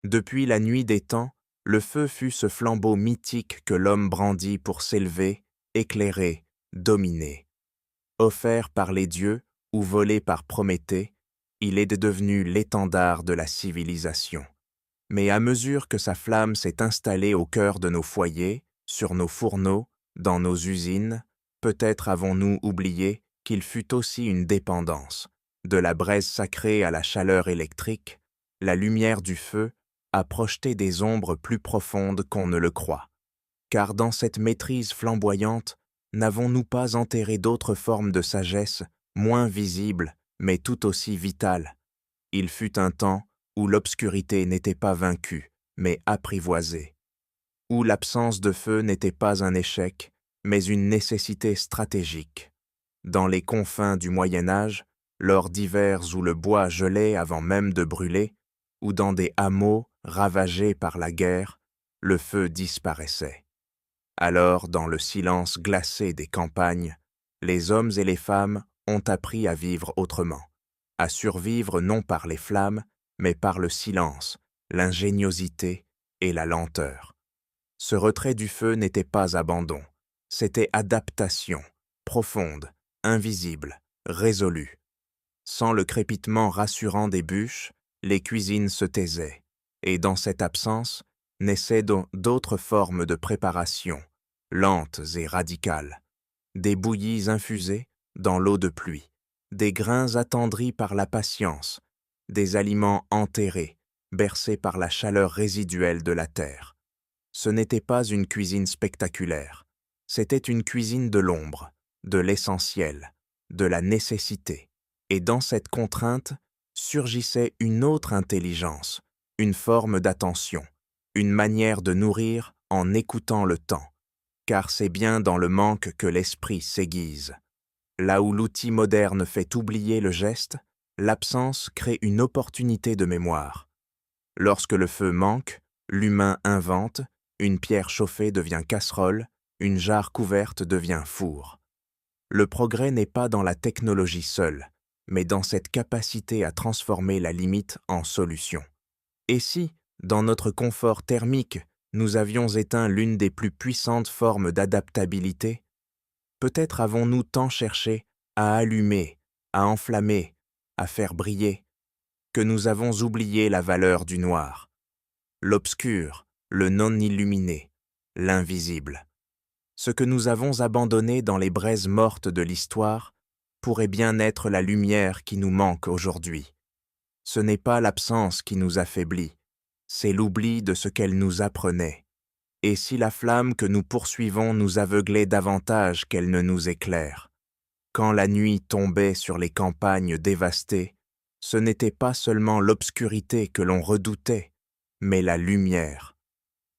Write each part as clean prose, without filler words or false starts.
Depuis la nuit des temps, le feu fut ce flambeau mythique que l'homme brandit pour s'élever, éclairer, dominer. Offert par les dieux ou volé par Prométhée, il est devenu l'étendard de la civilisation. Mais à mesure que sa flamme s'est installée au cœur de nos foyers, sur nos fourneaux, dans nos usines, peut-être avons-nous oublié qu'il fut aussi une dépendance. De la braise sacrée à la chaleur électrique, la lumière du feu a projeté des ombres plus profondes qu'on ne le croit. Car dans cette maîtrise flamboyante, n'avons-nous pas enterré d'autres formes de sagesse, moins visibles, mais tout aussi vitales? Il fut un temps où l'obscurité n'était pas vaincue, mais apprivoisée, où l'absence de feu n'était pas un échec, mais une nécessité stratégique. Dans les confins du Moyen Âge, lors d'hivers où le bois gelait avant même de brûler, ou dans des hameaux ravagés par la guerre, le feu disparaissait. Alors, dans le silence glacé des campagnes, les hommes et les femmes ont appris à vivre autrement, à survivre non par les flammes, mais par le silence, l'ingéniosité et la lenteur. Ce retrait du feu n'était pas abandon, c'était adaptation, profonde, invisible, résolue. Sans le crépitement rassurant des bûches, les cuisines se taisaient, et dans cette absence naissaient d'autres formes de préparation, lentes et radicales, des bouillies infusées dans l'eau de pluie, des grains attendris par la patience, des aliments enterrés, bercés par la chaleur résiduelle de la terre. Ce n'était pas une cuisine spectaculaire, c'était une cuisine de l'ombre, de l'essentiel, de la nécessité. Et dans cette contrainte surgissait une autre intelligence, une forme d'attention, une manière de nourrir en écoutant le temps, car c'est bien dans le manque que l'esprit s'aiguise. Là où l'outil moderne fait oublier le geste, l'absence crée une opportunité de mémoire. Lorsque le feu manque, l'humain invente, une pierre chauffée devient casserole, une jarre couverte devient four. Le progrès n'est pas dans la technologie seule, mais dans cette capacité à transformer la limite en solution. Et si, dans notre confort thermique, nous avions éteint l'une des plus puissantes formes d'adaptabilité, peut-être avons-nous tant cherché à allumer, à enflammer, à faire briller, que nous avons oublié la valeur du noir, l'obscur, le non-illuminé, l'invisible. Ce que nous avons abandonné dans les braises mortes de l'histoire pourrait bien être la lumière qui nous manque aujourd'hui. Ce n'est pas l'absence qui nous affaiblit, c'est l'oubli de ce qu'elle nous apprenait. Et si la flamme que nous poursuivons nous aveuglait davantage qu'elle ne nous éclaire? Quand la nuit tombait sur les campagnes dévastées, ce n'était pas seulement l'obscurité que l'on redoutait, mais la lumière.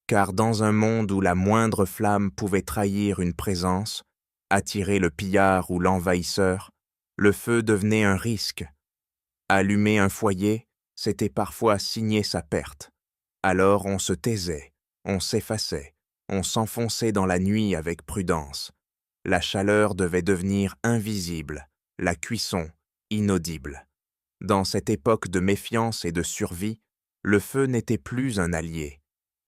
Car dans un monde où la moindre flamme pouvait trahir une présence, attirer le pillard ou l'envahisseur, le feu devenait un risque. Allumer un foyer, c'était parfois signer sa perte. Alors on se taisait, on s'effaçait, on s'enfonçait dans la nuit avec prudence. La chaleur devait devenir invisible, la cuisson inaudible. Dans cette époque de méfiance et de survie, le feu n'était plus un allié.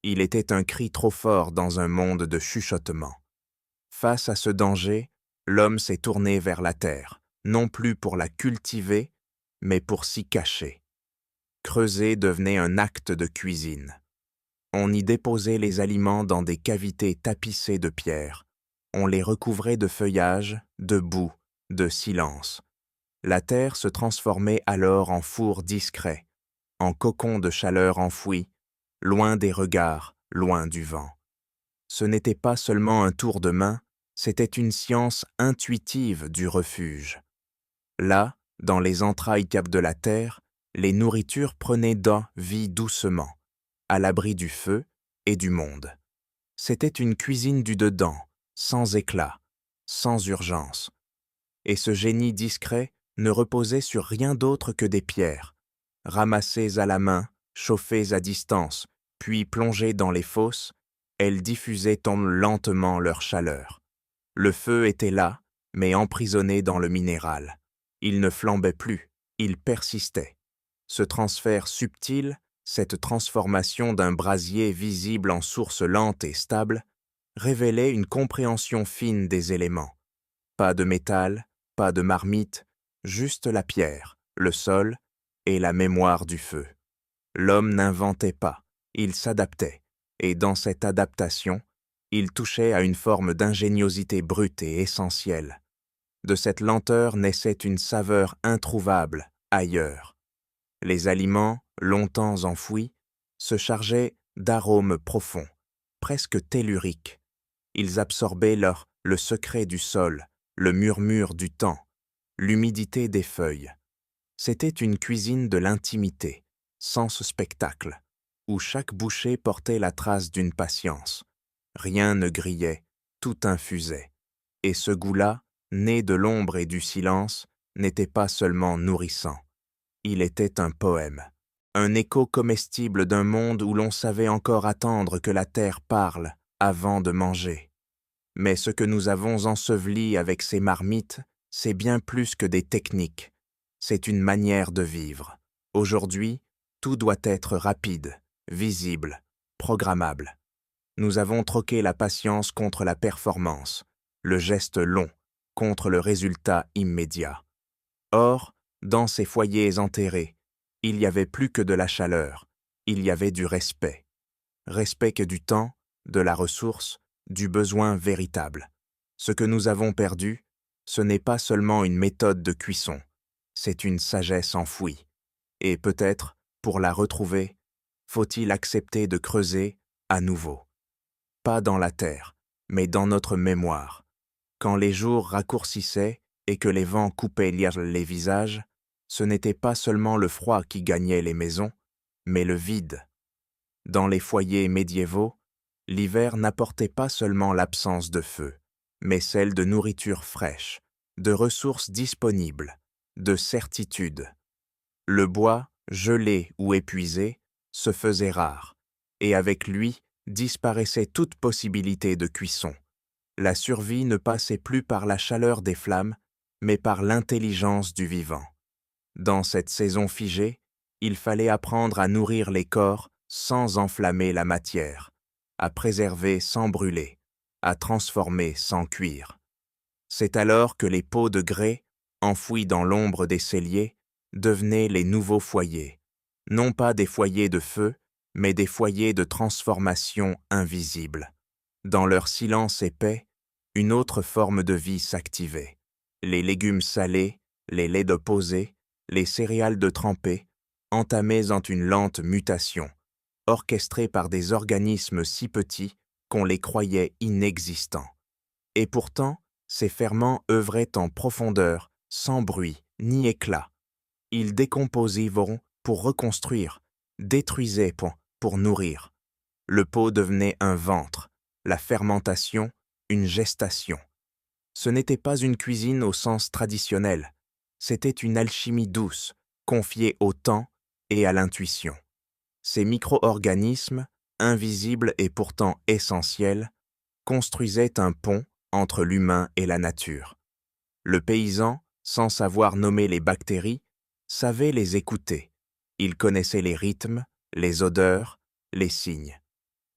Il était un cri trop fort dans un monde de chuchotement. Face à ce danger, l'homme s'est tourné vers la terre, non plus pour la cultiver, mais pour s'y cacher. Creuser devenait un acte de cuisine. On y déposait les aliments dans des cavités tapissées de pierres. On les recouvrait de feuillage, de boue, de silence. La terre se transformait alors en four discret, en cocon de chaleur enfoui, loin des regards, loin du vent. Ce n'était pas seulement un tour de main, c'était une science intuitive du refuge. Là, dans les entrailles capes de la terre, les nourritures prenaient vie doucement, à l'abri du feu et du monde. C'était une cuisine du dedans, sans éclat, sans urgence. Et ce génie discret ne reposait sur rien d'autre que des pierres, ramassées à la main, chauffées à distance, puis plongées dans les fosses, elles diffusaient lentement leur chaleur. Le feu était là, mais emprisonné dans le minéral. Il ne flambait plus, il persistait. Ce transfert subtil Cette transformation d'un brasier visible en source lente et stable révélait une compréhension fine des éléments. Pas de métal, pas de marmite, juste la pierre, le sol et la mémoire du feu. L'homme n'inventait pas, il s'adaptait, et dans cette adaptation, il touchait à une forme d'ingéniosité brute et essentielle. De cette lenteur naissait une saveur introuvable ailleurs. Les aliments, longtemps enfouis, se chargeaient d'arômes profonds, presque telluriques. Ils absorbaient le secret du sol, le murmure du temps, l'humidité des feuilles. C'était une cuisine de l'intimité, sans ce spectacle, où chaque bouchée portait la trace d'une patience. Rien ne grillait, tout infusait. Et ce goût-là, né de l'ombre et du silence, n'était pas seulement nourrissant. Il était un poème, un écho comestible d'un monde où l'on savait encore attendre que la terre parle avant de manger. Mais ce que nous avons enseveli avec ces marmites, c'est bien plus que des techniques. C'est une manière de vivre. Aujourd'hui, tout doit être rapide, visible, programmable. Nous avons troqué la patience contre la performance, le geste long contre le résultat immédiat. Or, dans ces foyers enterrés, il n'y avait plus que de la chaleur, il y avait du respect. Respect que du temps, de la ressource, du besoin véritable. Ce que nous avons perdu, ce n'est pas seulement une méthode de cuisson, c'est une sagesse enfouie. Et peut-être, pour la retrouver, faut-il accepter de creuser à nouveau. Pas dans la terre, mais dans notre mémoire. Quand les jours raccourcissaient et que les vents coupaient les visages, ce n'était pas seulement le froid qui gagnait les maisons, mais le vide. Dans les foyers médiévaux, l'hiver n'apportait pas seulement l'absence de feu, mais celle de nourriture fraîche, de ressources disponibles, de certitude. Le bois, gelé ou épuisé, se faisait rare, et avec lui disparaissait toute possibilité de cuisson. La survie ne passait plus par la chaleur des flammes, mais par l'intelligence du vivant. Dans cette saison figée, il fallait apprendre à nourrir les corps sans enflammer la matière, à préserver sans brûler, à transformer sans cuire. C'est alors que les pots de grès, enfouis dans l'ombre des celliers, devenaient les nouveaux foyers, non pas des foyers de feu, mais des foyers de transformation invisible. Dans leur silence épais, une autre forme de vie s'activait. Les légumes salés, les laits de posés, les céréales de trempés, entamés en une lente mutation, orchestrés par des organismes si petits qu'on les croyait inexistants. Et pourtant, ces ferments œuvraient en profondeur, sans bruit ni éclat. Ils décomposaient pour reconstruire, détruisaient pour nourrir. Le pot devenait un ventre, la fermentation, une gestation. Ce n'était pas une cuisine au sens traditionnel, c'était une alchimie douce, confiée au temps et à l'intuition. Ces micro-organismes, invisibles et pourtant essentiels, construisaient un pont entre l'humain et la nature. Le paysan, sans savoir nommer les bactéries, savait les écouter. Il connaissait les rythmes, les odeurs, les signes.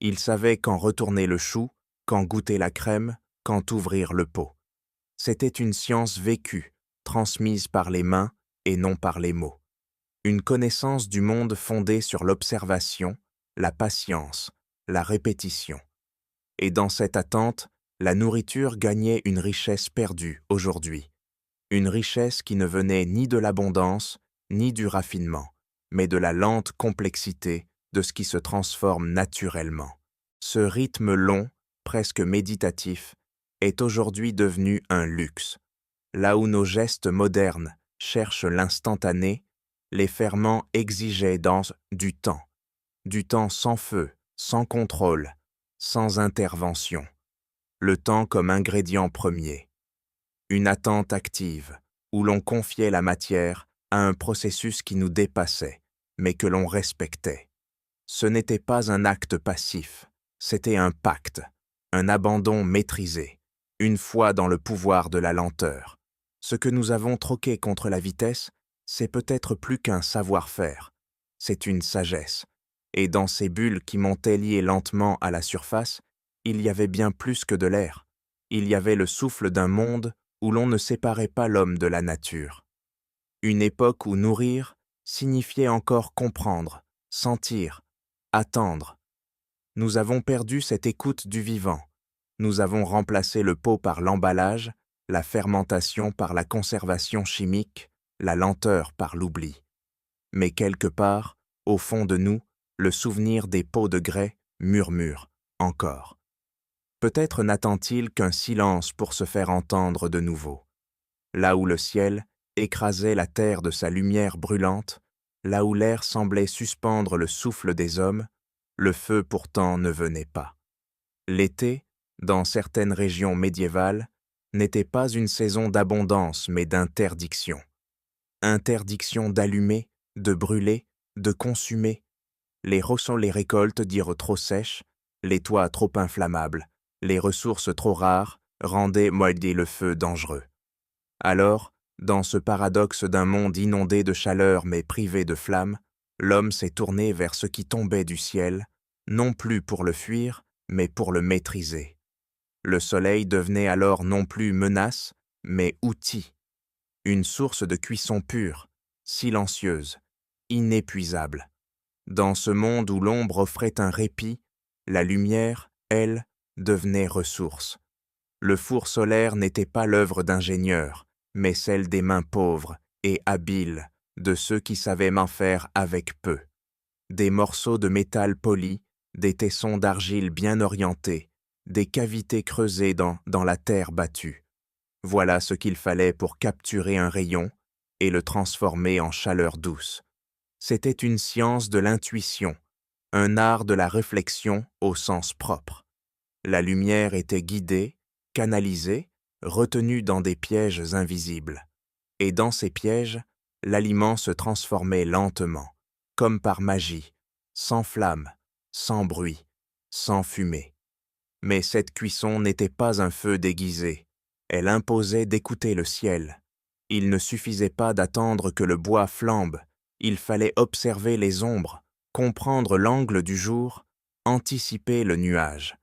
Il savait quand retourner le chou, quand goûter la crème, quand ouvrir le pot. C'était une science vécue, transmise par les mains et non par les mots. Une connaissance du monde fondée sur l'observation, la patience, la répétition. Et dans cette attente, la nourriture gagnait une richesse perdue aujourd'hui. Une richesse qui ne venait ni de l'abondance, ni du raffinement, mais de la lente complexité de ce qui se transforme naturellement. Ce rythme long, presque méditatif, est aujourd'hui devenu un luxe. Là où nos gestes modernes cherchent l'instantané, les ferments exigeaient du temps sans feu, sans contrôle, sans intervention. Le temps comme ingrédient premier. Une attente active, où l'on confiait la matière à un processus qui nous dépassait, mais que l'on respectait. Ce n'était pas un acte passif, c'était un pacte, un abandon maîtrisé, une foi dans le pouvoir de la lenteur. Ce que nous avons troqué contre la vitesse, c'est peut-être plus qu'un savoir-faire, c'est une sagesse, et dans ces bulles qui montaient liées lentement à la surface, il y avait bien plus que de l'air. Il y avait le souffle d'un monde où l'on ne séparait pas l'homme de la nature. Une époque où nourrir signifiait encore comprendre, sentir, attendre. Nous avons perdu cette écoute du vivant. Nous avons remplacé le pot par l'emballage, la fermentation par la conservation chimique, la lenteur par l'oubli. Mais quelque part, au fond de nous, le souvenir des pots de grès murmure encore. Peut-être n'attend-il qu'un silence pour se faire entendre de nouveau. Là où le ciel écrasait la terre de sa lumière brûlante, là où l'air semblait suspendre le souffle des hommes, le feu pourtant ne venait pas. L'été, dans certaines régions médiévales, n'était pas une saison d'abondance mais d'interdiction. Interdiction d'allumer, de brûler, de consumer. Les récoltes dirent trop sèches, les toits trop inflammables, les ressources trop rares rendaient le feu dangereux. Alors, dans ce paradoxe d'un monde inondé de chaleur mais privé de flamme, l'homme s'est tourné vers ce qui tombait du ciel, non plus pour le fuir, mais pour le maîtriser. Le soleil devenait alors non plus menace, mais outil, une source de cuisson pure, silencieuse, inépuisable. Dans ce monde où l'ombre offrait un répit, la lumière, elle, devenait ressource. Le four solaire n'était pas l'œuvre d'ingénieurs, mais celle des mains pauvres et habiles, de ceux qui savaient m'en faire avec peu. Des morceaux de métal poli, des tessons d'argile bien orientés, des cavités creusées dans la terre battue. Voilà ce qu'il fallait pour capturer un rayon et le transformer en chaleur douce. C'était une science de l'intuition, un art de la réflexion au sens propre. La lumière était guidée, canalisée, retenue dans des pièges invisibles. Et dans ces pièges, l'aliment se transformait lentement, comme par magie, sans flamme, sans bruit, sans fumée. Mais cette cuisson n'était pas un feu déguisé. Elle imposait d'écouter le ciel. Il ne suffisait pas d'attendre que le bois flambe. Il fallait observer les ombres, comprendre l'angle du jour, anticiper le nuage.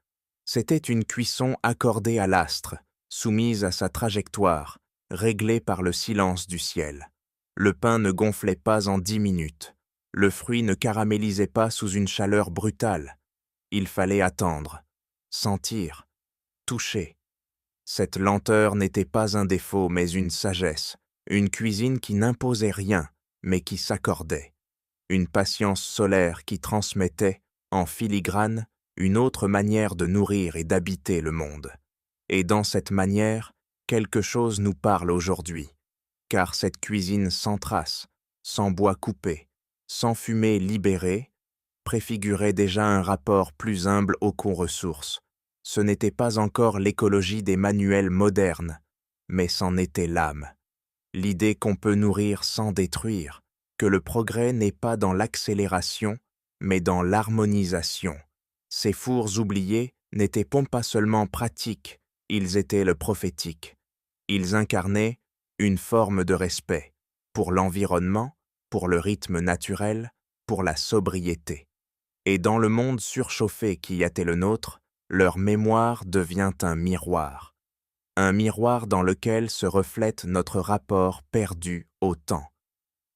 C'était une cuisson accordée à l'astre, soumise à sa trajectoire, réglée par le silence du ciel. Le pain ne gonflait pas en 10 minutes. Le fruit ne caramélisait pas sous une chaleur brutale. Il fallait attendre, sentir, toucher. Cette lenteur n'était pas un défaut mais une sagesse, une cuisine qui n'imposait rien mais qui s'accordait, une patience solaire qui transmettait, en filigrane, une autre manière de nourrir et d'habiter le monde. Et dans cette manière, quelque chose nous parle aujourd'hui, car cette cuisine sans trace, sans bois coupé, sans fumée libérée, préfigurait déjà un rapport plus humble aux ressources. Ce n'était pas encore l'écologie des manuels modernes, mais c'en était l'âme. L'idée qu'on peut nourrir sans détruire, que le progrès n'est pas dans l'accélération, mais dans l'harmonisation. Ces fours oubliés n'étaient pas seulement pratiques, ils étaient le prophétique. Ils incarnaient une forme de respect, pour l'environnement, pour le rythme naturel, pour la sobriété. Et dans le monde surchauffé qui était le nôtre, leur mémoire devient un miroir dans lequel se reflète notre rapport perdu au temps.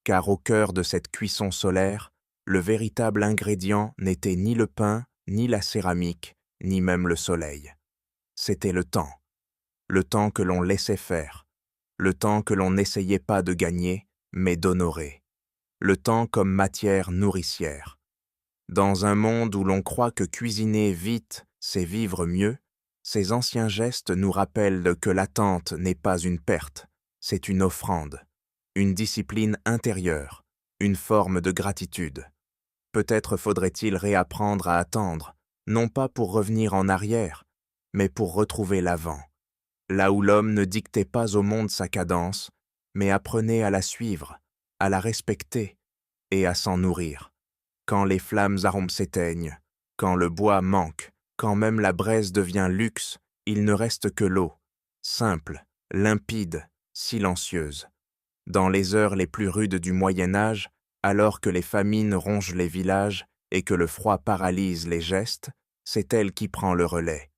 Car au cœur de cette cuisson solaire, le véritable ingrédient n'était ni le pain, ni la céramique, ni même le soleil. C'était le temps que l'on laissait faire, le temps que l'on n'essayait pas de gagner, mais d'honorer, le temps comme matière nourricière. Dans un monde où l'on croit que cuisiner vite, c'est vivre mieux, ces anciens gestes nous rappellent que l'attente n'est pas une perte, c'est une offrande, une discipline intérieure, une forme de gratitude. Peut-être faudrait-il réapprendre à attendre, non pas pour revenir en arrière, mais pour retrouver l'avant, là où l'homme ne dictait pas au monde sa cadence, mais apprenait à la suivre, à la respecter et à s'en nourrir. Quand les flammes arômes s'éteignent, quand le bois manque, quand même la braise devient luxe, il ne reste que l'eau, simple, limpide, silencieuse. Dans les heures les plus rudes du Moyen Âge, alors que les famines rongent les villages, et que le froid paralyse les gestes, c'est elle qui prend le relais.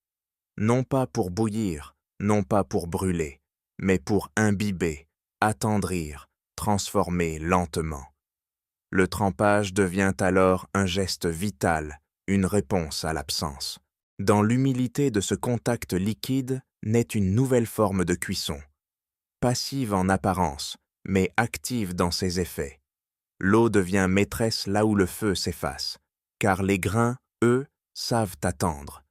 Non pas pour bouillir, non pas pour brûler, mais pour imbiber, attendrir, transformer lentement. Le trempage devient alors un geste vital, une réponse à l'absence. Dans l'humilité de ce contact liquide naît une nouvelle forme de cuisson, passive en apparence, mais active dans ses effets. L'eau devient maîtresse là où le feu s'efface, car les grains, eux, savent attendre.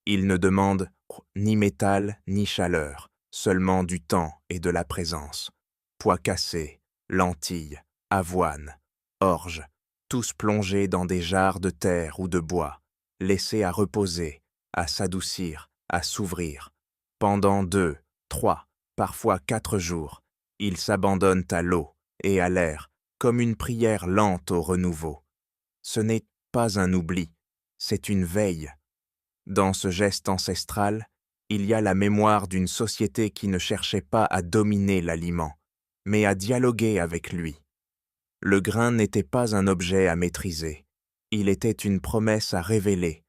Ils ne demandent ni métal ni chaleur, seulement du temps et de la présence. Pois cassés, lentilles, avoine, orge, tous plongés dans des jarres de terre ou de bois, laissés à reposer, à s'adoucir, à s'ouvrir. Pendant 2, 3, parfois 4 jours, ils s'abandonnent à l'eau et à l'air, comme une prière lente au renouveau. Ce n'est pas un oubli, c'est une veille. Dans ce geste ancestral, il y a la mémoire d'une société qui ne cherchait pas à dominer l'aliment, mais à dialoguer avec lui. Le grain n'était pas un objet à maîtriser, il était une promesse à révéler.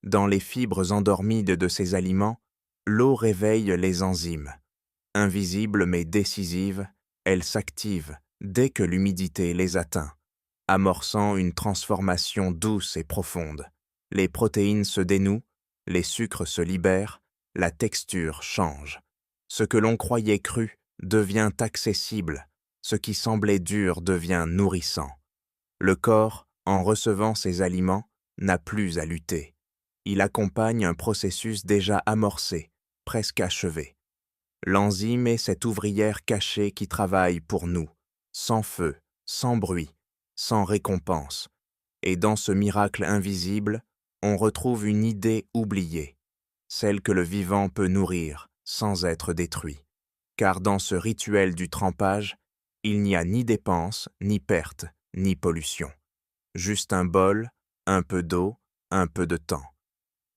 Dans les fibres endormies de ces aliments, l'eau réveille les enzymes. Invisible mais décisive, elle s'active dès que l'humidité les atteint, amorçant une transformation douce et profonde. Les protéines se dénouent, les sucres se libèrent, la texture change. Ce que l'on croyait cru devient accessible, ce qui semblait dur devient nourrissant. Le corps, en recevant ces aliments, n'a plus à lutter. Il accompagne un processus déjà amorcé, presque achevé. L'enzyme est cette ouvrière cachée qui travaille pour nous, sans feu, sans bruit, sans récompense. Et dans ce miracle invisible, on retrouve une idée oubliée, celle que le vivant peut nourrir sans être détruit. Car dans ce rituel du trempage, il n'y a ni dépense, ni perte, ni pollution. Juste un bol, un peu d'eau, un peu de temps.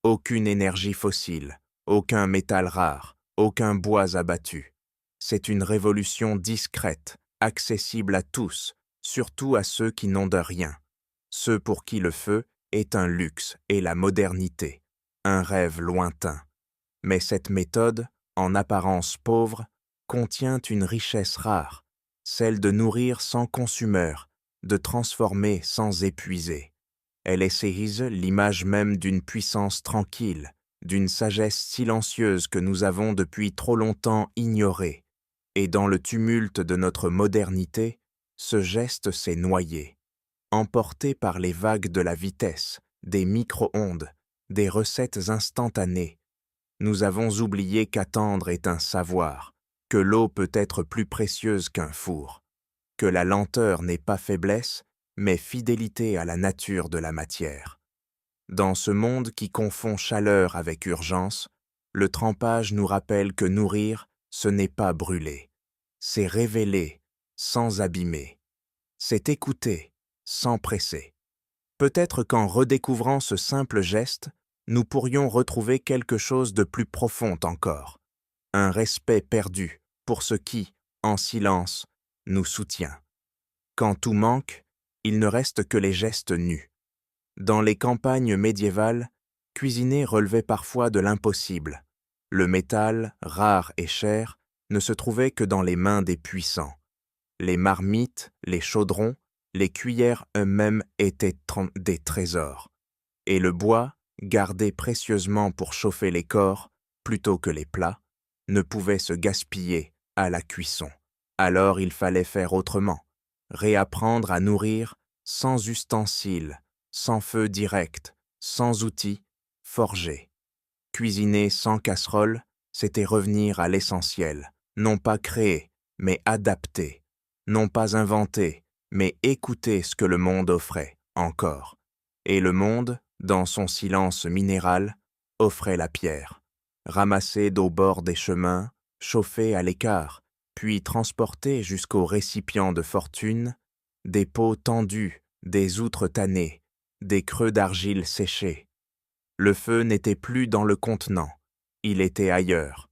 Aucune énergie fossile, aucun métal rare, aucun bois abattu. C'est une révolution discrète, accessible à tous, surtout à ceux qui n'ont de rien, ceux pour qui le feu est un luxe et la modernité, un rêve lointain. Mais cette méthode, en apparence pauvre, contient une richesse rare, celle de nourrir sans consumeur, de transformer sans épuiser. Elle essaye l'image même d'une puissance tranquille, d'une sagesse silencieuse que nous avons depuis trop longtemps ignorée. Et dans le tumulte de notre modernité, ce geste s'est noyé, emporté par les vagues de la vitesse, des micro-ondes, des recettes instantanées. Nous avons oublié qu'attendre est un savoir, que l'eau peut être plus précieuse qu'un four, que la lenteur n'est pas faiblesse, mais fidélité à la nature de la matière. Dans ce monde qui confond chaleur avec urgence, le trempage nous rappelle que nourrir, ce n'est pas brûler. C'est révéler, sans abîmer. C'est écouter, sans presser. Peut-être qu'en redécouvrant ce simple geste, nous pourrions retrouver quelque chose de plus profond encore. Un respect perdu pour ce qui, en silence, nous soutient. Quand tout manque, il ne reste que les gestes nus. Dans les campagnes médiévales, cuisiner relevait parfois de l'impossible. Le métal, rare et cher, ne se trouvait que dans les mains des puissants. Les marmites, les chaudrons, les cuillères eux-mêmes étaient des trésors. Et le bois, gardé précieusement pour chauffer les corps, plutôt que les plats, ne pouvait se gaspiller à la cuisson. Alors il fallait faire autrement, réapprendre à nourrir sans ustensiles, sans feu direct, sans outils, forger. Cuisiner sans casserole, c'était revenir à l'essentiel, non pas créer, mais adapter, non pas inventer, mais écouter ce que le monde offrait, encore. Et le monde, dans son silence minéral, offrait la pierre, ramassée au bord des chemins, chauffée à l'écart, puis transportée jusqu'aux récipients de fortune, des pots tendus, des outres tannées, des creux d'argile séchés. Le feu n'était plus dans le contenant, il était ailleurs,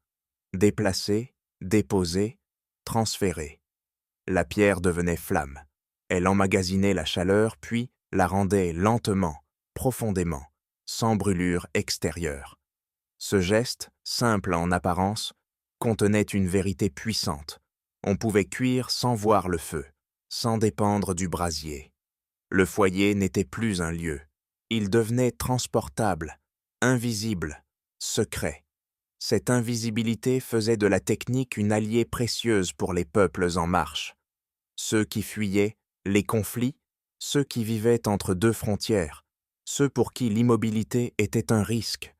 déplacé, déposé, transféré. La pierre devenait flamme, elle emmagasinait la chaleur puis la rendait lentement, profondément, sans brûlure extérieure. Ce geste, simple en apparence, contenait une vérité puissante. On pouvait cuire sans voir le feu, sans dépendre du brasier. Le foyer n'était plus un lieu. Il devenait transportable, invisible, secret. Cette invisibilité faisait de la technique une alliée précieuse pour les peuples en marche. Ceux qui fuyaient, les conflits, ceux qui vivaient entre deux frontières, ceux pour qui l'immobilité était un risque.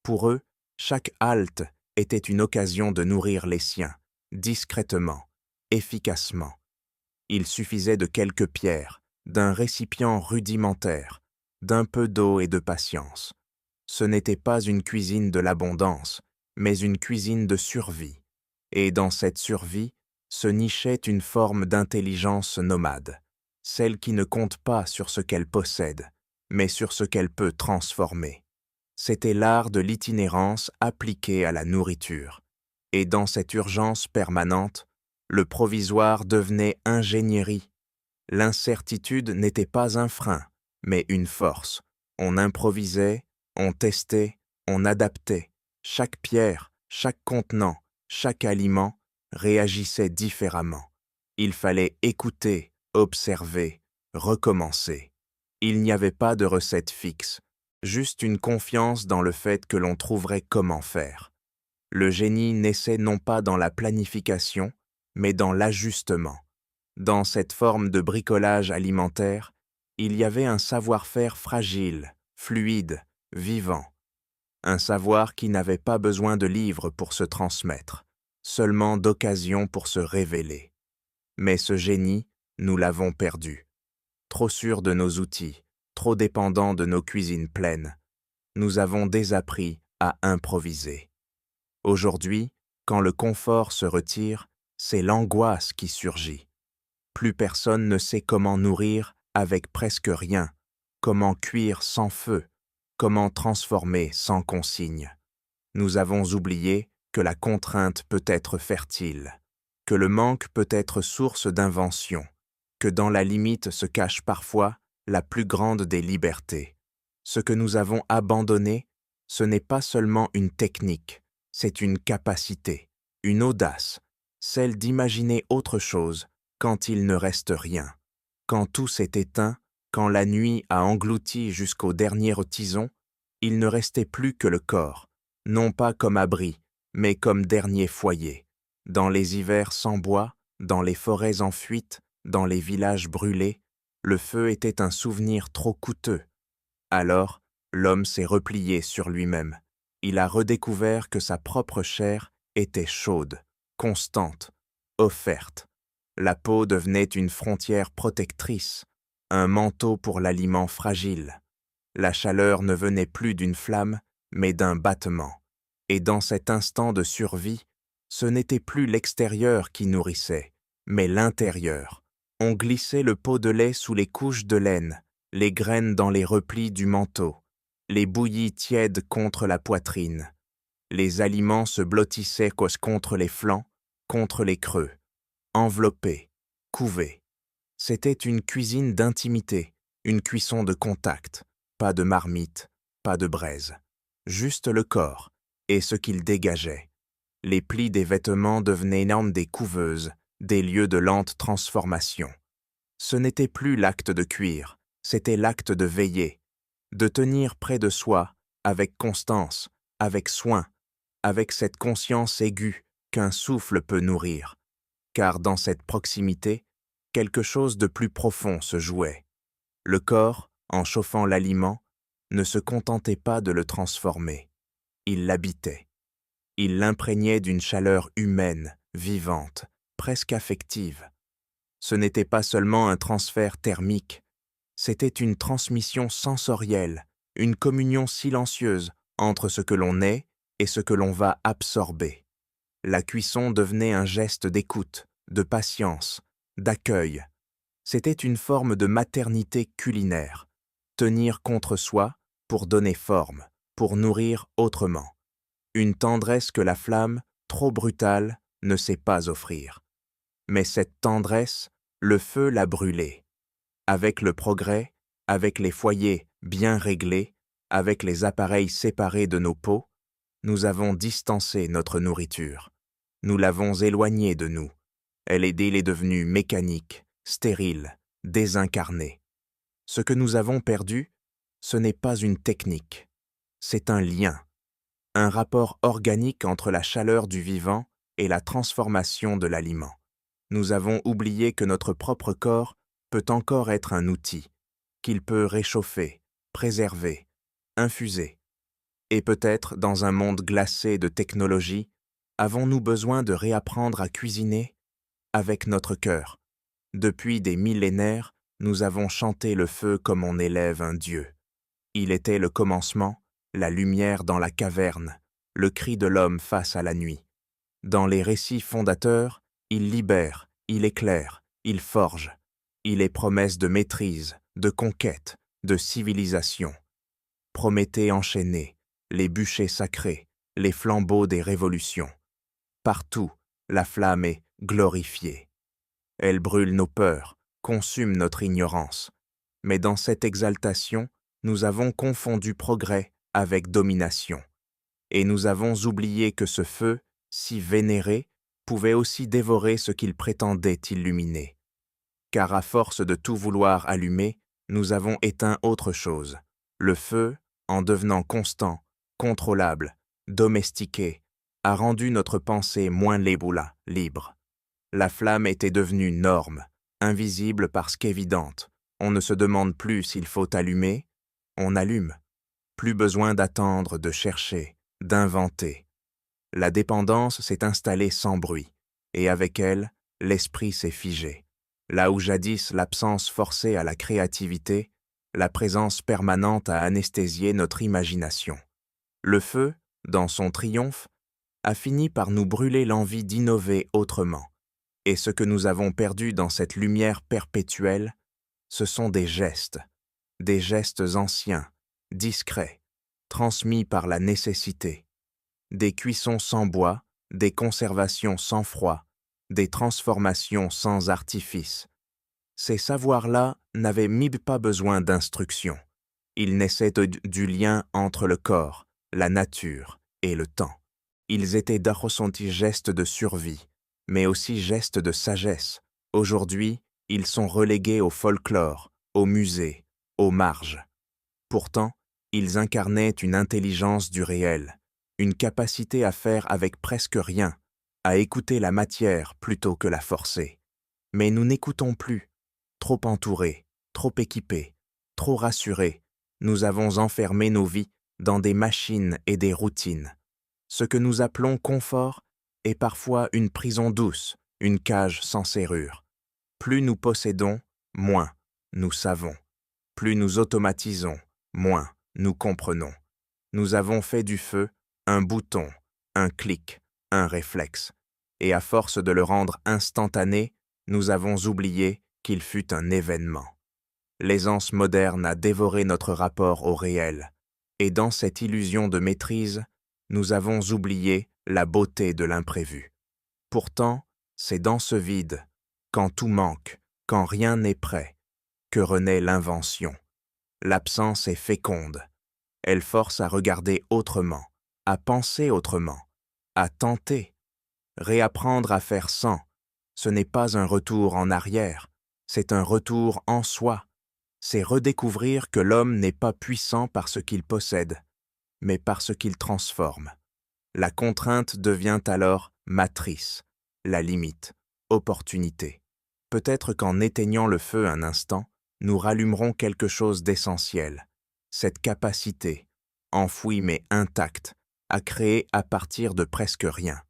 Pour eux, chaque halte était une occasion de nourrir les siens, discrètement, efficacement. Il suffisait de quelques pierres, d'un récipient rudimentaire, d'un peu d'eau et de patience. Ce n'était pas une cuisine de l'abondance, mais une cuisine de survie. Et dans cette survie se nichait une forme d'intelligence nomade, celle qui ne compte pas sur ce qu'elle possède, mais sur ce qu'elle peut transformer. C'était l'art de l'itinérance appliqué à la nourriture. Et dans cette urgence permanente, le provisoire devenait ingénierie. L'incertitude n'était pas un frein, mais une force. On improvisait, on testait, on adaptait. Chaque pierre, chaque contenant, chaque aliment réagissait différemment. Il fallait écouter, observer, recommencer. Il n'y avait pas de recette fixe, juste une confiance dans le fait que l'on trouverait comment faire. Le génie naissait non pas dans la planification, mais dans l'ajustement. Dans cette forme de bricolage alimentaire, il y avait un savoir-faire fragile, fluide, vivant. Un savoir qui n'avait pas besoin de livres pour se transmettre, seulement d'occasions pour se révéler. Mais ce génie, nous l'avons perdu. Trop sûrs de nos outils, trop dépendants de nos cuisines pleines, nous avons désappris à improviser. Aujourd'hui, quand le confort se retire, c'est l'angoisse qui surgit. Plus personne ne sait comment nourrir avec presque rien, comment cuire sans feu, comment transformer sans consigne. Nous avons oublié que la contrainte peut être fertile, que le manque peut être source d'invention, que dans la limite se cache parfois la plus grande des libertés. Ce que nous avons abandonné, ce n'est pas seulement une technique, c'est une capacité, une audace, celle d'imaginer autre chose quand il ne reste rien, quand tout s'est éteint, quand la nuit a englouti jusqu'au dernier tison, il ne restait plus que le corps, non pas comme abri, mais comme dernier foyer. Dans les hivers sans bois, dans les forêts en fuite, dans les villages brûlés, le feu était un souvenir trop coûteux. Alors, l'homme s'est replié sur lui-même. Il a redécouvert que sa propre chair était chaude, constante, offerte. La peau devenait une frontière protectrice, un manteau pour l'aliment fragile. La chaleur ne venait plus d'une flamme, mais d'un battement. Et dans cet instant de survie, ce n'était plus l'extérieur qui nourrissait, mais l'intérieur. On glissait le pot de lait sous les couches de laine, les graines dans les replis du manteau, les bouillies tièdes contre la poitrine. Les aliments se blottissaient contre les flancs, contre les creux, enveloppés, couvés. C'était une cuisine d'intimité, une cuisson de contact, pas de marmite, pas de braise. Juste le corps et ce qu'il dégageait. Les plis des vêtements devenaient des couveuses, des lieux de lente transformation. Ce n'était plus l'acte de cuire, c'était l'acte de veiller, de tenir près de soi, avec constance, avec soin, avec cette conscience aiguë qu'un souffle peut nourrir. Car dans cette proximité, quelque chose de plus profond se jouait. Le corps, en chauffant l'aliment, ne se contentait pas de le transformer. Il l'habitait. Il l'imprégnait d'une chaleur humaine, vivante, presque affective. Ce n'était pas seulement un transfert thermique, c'était une transmission sensorielle, une communion silencieuse entre ce que l'on est et ce que l'on va absorber. La cuisson devenait un geste d'écoute, de patience, d'accueil. C'était une forme de maternité culinaire, tenir contre soi pour donner forme, pour nourrir autrement. Une tendresse que la flamme, trop brutale, ne sait pas offrir. Mais cette tendresse, le feu l'a brûlée. Avec le progrès, avec les foyers bien réglée, avec les appareils séparés de nos peaux, nous avons distancé notre nourriture. Nous l'avons éloignée de nous. Elle est devenue mécanique, stérile, désincarnée. Ce que nous avons perdu, ce n'est pas une technique, c'est un lien, un rapport organique entre la chaleur du vivant et la transformation de l'aliment. Nous avons oublié que notre propre corps peut encore être un outil, qu'il peut réchauffer, préserver, infuser. Et peut-être, dans un monde glacé de technologie, avons-nous besoin de réapprendre à cuisiner avec notre cœur. Depuis des millénaires, nous avons chanté le feu comme on élève un dieu. Il était le commencement, la lumière dans la caverne, le cri de l'homme face à la nuit. Dans les récits fondateurs, il libère, il éclaire, il forge. Il est promesse de maîtrise, de conquête, de civilisation. Prométhée enchaîné, les bûchers sacrés, les flambeaux des révolutions. Partout, la flamme est glorifiée. Elle brûle nos peurs, consume notre ignorance. Mais dans cette exaltation, nous avons confondu progrès avec domination. Et nous avons oublié que ce feu, si vénéré, pouvait aussi dévorer ce qu'il prétendait illuminer. Car à force de tout vouloir allumer, nous avons éteint autre chose. Le feu, en devenant constant, contrôlable, domestiqué, a rendu notre pensée moins libre. La flamme était devenue norme, invisible parce qu'évidente. On ne se demande plus s'il faut allumer, on allume. Plus besoin d'attendre, de chercher, d'inventer. La dépendance s'est installée sans bruit, et avec elle, l'esprit s'est figé. Là où jadis l'absence forçait à la créativité, la présence permanente a anesthésié notre imagination. Le feu, dans son triomphe, a fini par nous brûler l'envie d'innover autrement. Et ce que nous avons perdu dans cette lumière perpétuelle, ce sont des gestes anciens, discrets, transmis par la nécessité, des cuissons sans bois, des conservations sans froid, des transformations sans artifice. Ces savoirs-là n'avaient même pas besoin d'instruction. Ils naissaient du lien entre le corps, la nature et le temps. Ils étaient d'arrosentis gestes de survie, mais aussi gestes de sagesse. Aujourd'hui, ils sont relégués au folklore, au musée, aux marges. Pourtant, ils incarnaient une intelligence du réel, une capacité à faire avec presque rien, à écouter la matière plutôt que la forcer. Mais nous n'écoutons plus. Trop entourés, trop équipés, trop rassurés, nous avons enfermé nos vies dans des machines et des routines. Ce que nous appelons confort est parfois une prison douce, une cage sans serrure. Plus nous possédons, moins nous savons. Plus nous automatisons, moins nous comprenons. Nous avons fait du feu un bouton, un clic, un réflexe. Et à force de le rendre instantané, nous avons oublié qu'il fut un événement. L'aisance moderne a dévoré notre rapport au réel. Et dans cette illusion de maîtrise, nous avons oublié la beauté de l'imprévu. Pourtant, c'est dans ce vide, quand tout manque, quand rien n'est prêt, que renaît l'invention. L'absence est féconde. Elle force à regarder autrement, à penser autrement, à tenter. Réapprendre à faire sans, ce n'est pas un retour en arrière, c'est un retour en soi. C'est redécouvrir que l'homme n'est pas puissant par ce qu'il possède, mais par ce qu'il transforme. La contrainte devient alors matrice, la limite, opportunité. Peut-être qu'en éteignant le feu un instant, nous rallumerons quelque chose d'essentiel, cette capacité, enfouie mais intacte, à créer à partir de presque rien.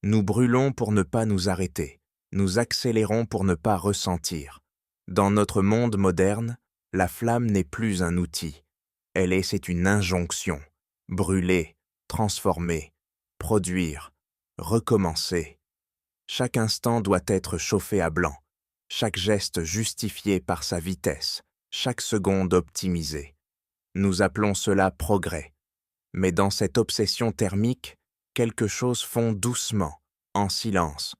Nous brûlons pour ne pas nous arrêter, nous accélérons pour ne pas ressentir. Dans notre monde moderne, la flamme n'est plus un outil, c'est une injonction. Brûler, transformer, produire, recommencer. Chaque instant doit être chauffé à blanc, chaque geste justifié par sa vitesse, chaque seconde optimisée. Nous appelons cela progrès. Mais dans cette obsession thermique, quelque chose fond doucement, en silence.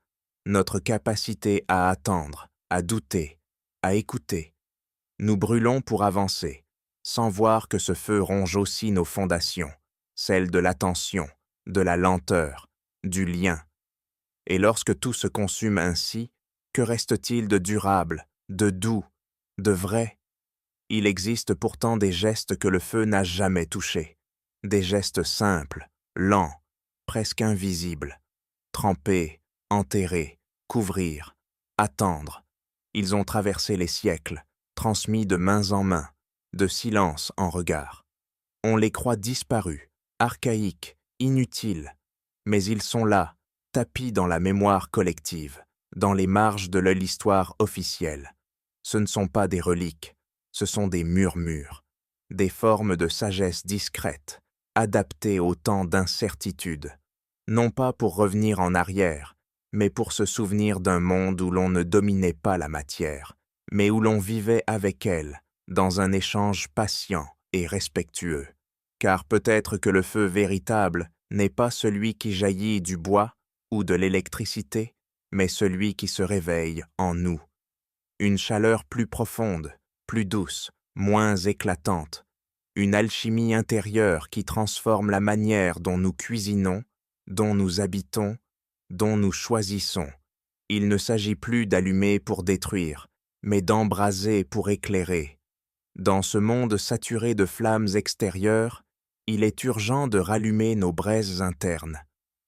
Notre capacité à attendre, à douter, à écouter. Nous brûlons pour avancer, sans voir que ce feu ronge aussi nos fondations, celles de l'attention, de la lenteur, du lien. Et lorsque tout se consume ainsi, que reste-t-il de durable, de doux, de vrai? Il existe pourtant des gestes que le feu n'a jamais touchés, des gestes simples, lents, presque invisibles. Tremper, enterrer, couvrir, attendre. Ils ont traversé les siècles, transmis de mains en mains, de silence en regard. On les croit disparus, archaïques, inutiles, mais ils sont là, tapis dans la mémoire collective, dans les marges de l'histoire officielle. Ce ne sont pas des reliques, ce sont des murmures, des formes de sagesse discrète, adaptées au temps d'incertitude, non pas pour revenir en arrière, mais pour se souvenir d'un monde où l'on ne dominait pas la matière, mais où l'on vivait avec elle, dans un échange patient et respectueux. Car peut-être que le feu véritable n'est pas celui qui jaillit du bois ou de l'électricité, mais celui qui se réveille en nous. Une chaleur plus profonde, plus douce, moins éclatante, une alchimie intérieure qui transforme la manière dont nous cuisinons, dont nous habitons, dont nous choisissons. Il ne s'agit plus d'allumer pour détruire, mais d'embraser pour éclairer. Dans ce monde saturé de flammes extérieures, il est urgent de rallumer nos braises internes,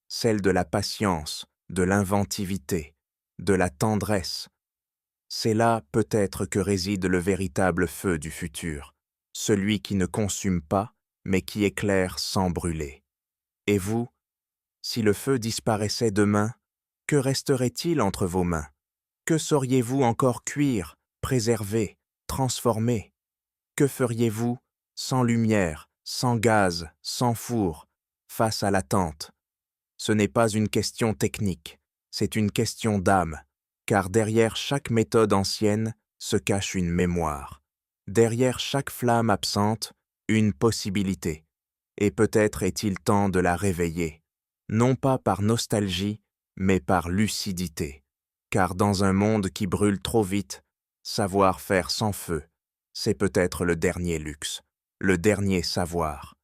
celles de la patience, de l'inventivité, de la tendresse. C'est là peut-être que réside le véritable feu du futur, celui qui ne consume pas, mais qui éclaire sans brûler. Et vous, si le feu disparaissait demain, que resterait-il entre vos mains? Que sauriez-vous encore cuire, préserver, transformer? Que feriez-vous sans lumière, sans gaz, sans four, face à l'attente? Ce n'est pas une question technique, c'est une question d'âme, car derrière chaque méthode ancienne se cache une mémoire. Derrière chaque flamme absente, une possibilité. Et peut-être est-il temps de la réveiller, non pas par nostalgie, mais par lucidité. Car dans un monde qui brûle trop vite, savoir faire sans feu, c'est peut-être le dernier luxe, le dernier savoir,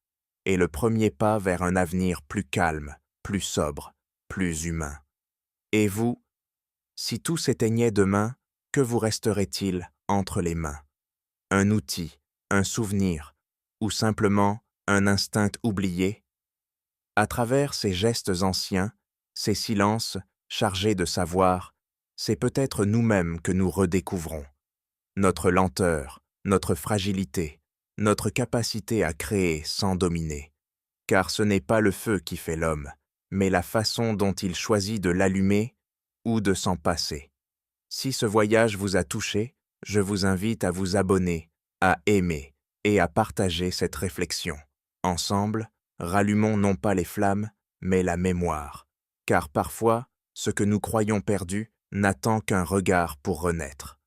et le premier pas vers un avenir plus calme, plus sobre, plus humain. Et vous, si tout s'éteignait demain, que vous resterait-il entre les mains? Un outil, un souvenir, ou simplement un instinct oublié? À travers ces gestes anciens, ces silences chargés de savoir, c'est peut-être nous-mêmes que nous redécouvrons. Notre lenteur, notre fragilité, notre capacité à créer sans dominer. Car ce n'est pas le feu qui fait l'homme, mais la façon dont il choisit de l'allumer ou de s'en passer. Si ce voyage vous a touché, je vous invite à vous abonner, à aimer et à partager cette réflexion. Ensemble, rallumons non pas les flammes, mais la mémoire. Car parfois, ce que nous croyons perdu n'attend qu'un regard pour renaître.